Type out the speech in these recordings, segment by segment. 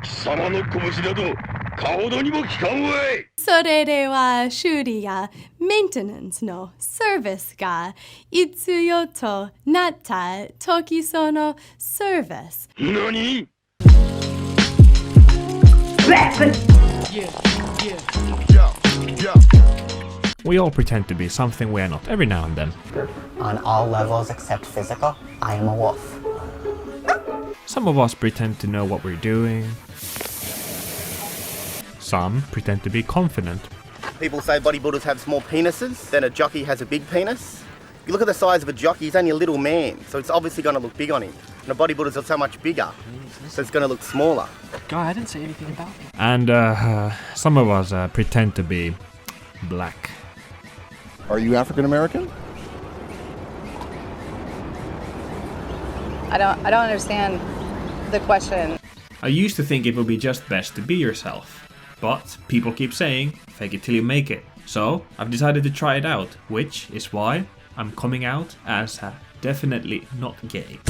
貴様の拳などかほどにも効かんわい。それでは修理やメンテナンスのサービスが必要となった時そのサービス。何？ We all pretend to be something we are not every now and then. On all levels except physical, I am a wolf. Some of us pretend to know what we're doing. Some pretend to be confident. People say bodybuilders have small penises, then a jockey has a big penis. If you look at the size of a jockey, he's only a little man, so it's obviously going to look big on him. And a bodybuilder's so much bigger, so it's going to look smaller. Guy, I didn't say anything about it. And some of us pretend to be black. Are you African American? I don't understand the question. I used to think it would be just best to be yourself. But people keep saying, fake it till you make it. So I've decided to try it out, which is why I'm coming out as definitely not gay.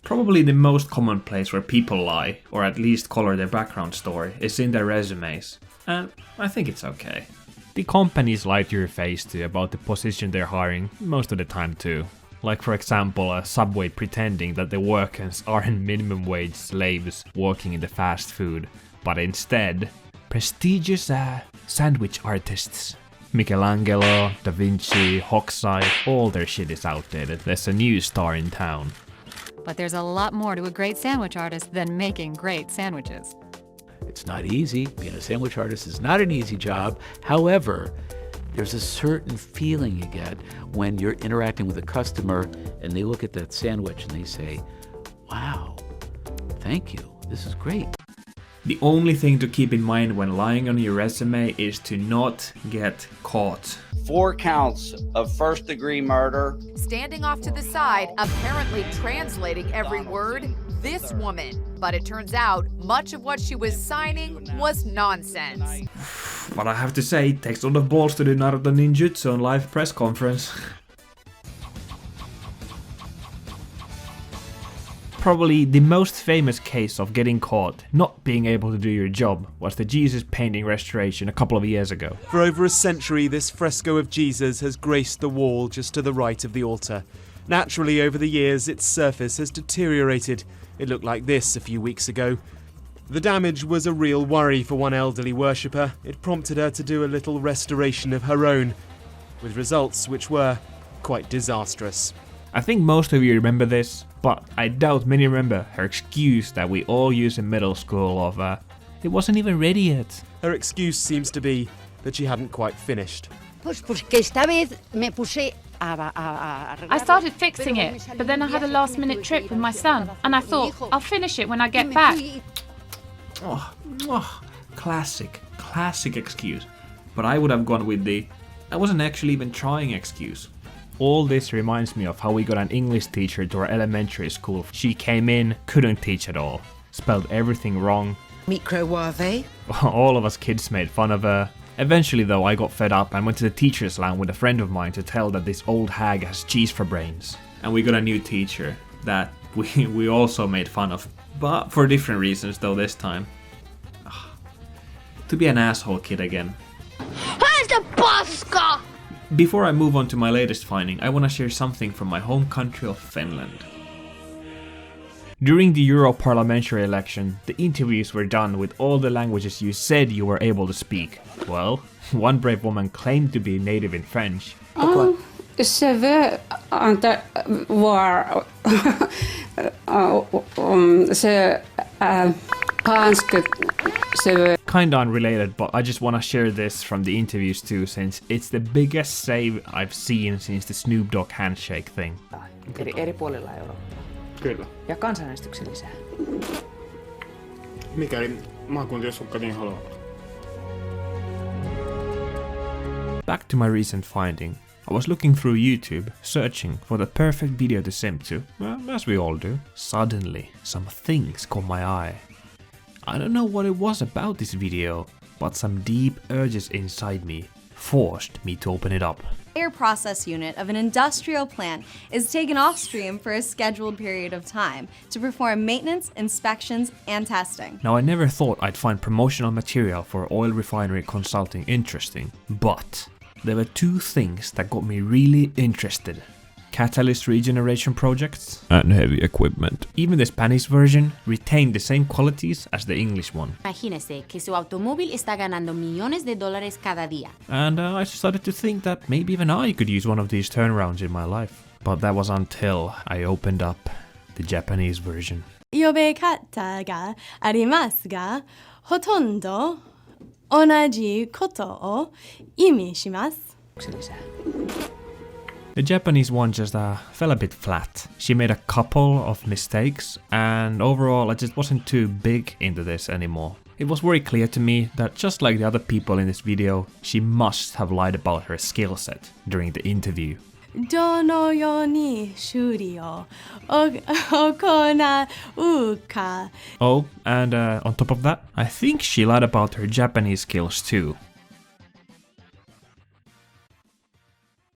Probably the most common place where people lie, or at least color their background story, is in their resumes. And I think it's okay. The companies lie to your face too about the position they're hiring, most of the time too. Like for example, a Subway pretending that the workers aren't minimum wage slaves working in the fast food, but instead prestigious sandwich artists. Michelangelo, Da Vinci, Hokusai, all their shit is outdated. There's a new star in town. But there's a lot more to a great sandwich artist than making great sandwiches. It's not easy. Being a sandwich artist is not an easy job. However, there's a certain feeling you get when you're interacting with a customer and they look at that sandwich and they say, wow, thank you, this is great. The only thing to keep in mind when lying on your resume is to not get caught. 4 counts of first-degree murder. Standing off to the side, apparently translating every word, this woman. But it turns out, much of what she was signing was nonsense. But I have to say, it takes a lot of balls to do Naruto Ninjutsu on live press conference. Probably the most famous case of getting caught not being able to do your job was the Jesus painting restoration a couple of years ago. For over a century, this fresco of Jesus has graced the wall just to the right of the altar. Naturally, over the years, its surface has deteriorated. It looked like this a few weeks ago. The damage was a real worry for one elderly worshipper. It prompted her to do a little restoration of her own, with results which were quite disastrous. I think most of you remember this, but I doubt many remember her excuse that we all use in middle school of, it wasn't even ready yet. Her excuse seems to be that she hadn't quite finished. I started fixing it, but then I had a last-minute trip with my son, and I thought, I'll finish it when I get back. Classic excuse. But I would have gone with the, I wasn't actually even trying excuse. All this reminds me of how we got an English teacher to our elementary school. She came in, couldn't teach at all, spelled everything wrong. Microwave? All of us kids made fun of her. Eventually though, I got fed up and went to the teacher's lounge with a friend of mine to tell that this old hag has cheese for brains. And we got a new teacher that we also made fun of, but for different reasons though this time. To be an asshole kid again. Where's the Bosca? Before I move on to my latest finding, I want to share something from my home country of Finland. During the Euro parliamentary election, the interviews were done with all the languages you said you were able to speak. Well, one brave woman claimed to be native in French. Kinda unrelated, but I just want to share this from the interviews too, since it's the biggest save I've seen since the Snoop Dogg handshake thing. Eri puolilla Eurooppaa. Kyllä. Ja kansanäänestyksen lisää. Mikäli maakuntiasukkaat niin haluaa. Back to my recent finding. I was looking through YouTube, searching for the perfect video to simp to, well, as we all do. Suddenly, some things caught my eye. I don't know what it was about this video, but some deep urges inside me forced me to open it up. air process unit of an industrial plant is taken off stream for a scheduled period of time to perform maintenance, inspections, and testing. Now, I never thought I'd find promotional material for oil refinery consulting interesting, but there were two things that got me really interested. Catalyst regeneration projects and heavy equipment. Even the Spanish version retained the same qualities as the English one. Imagínese que su automóvil está ganando millones de dólares cada día. And I started to think that maybe even I could use one of these turnarounds in my life. But that was until I opened up the Japanese version. 呼べ方がありますが、ほとんど同じことを意味します。 The Japanese one just fell a bit flat. She made a couple of mistakes, and overall I just wasn't too big into this anymore. It was very clear to me that just like the other people in this video, she must have lied about her skill set during the interview. どのように修理を行うか。 Oh, and on top of that, I think she lied about her Japanese skills too.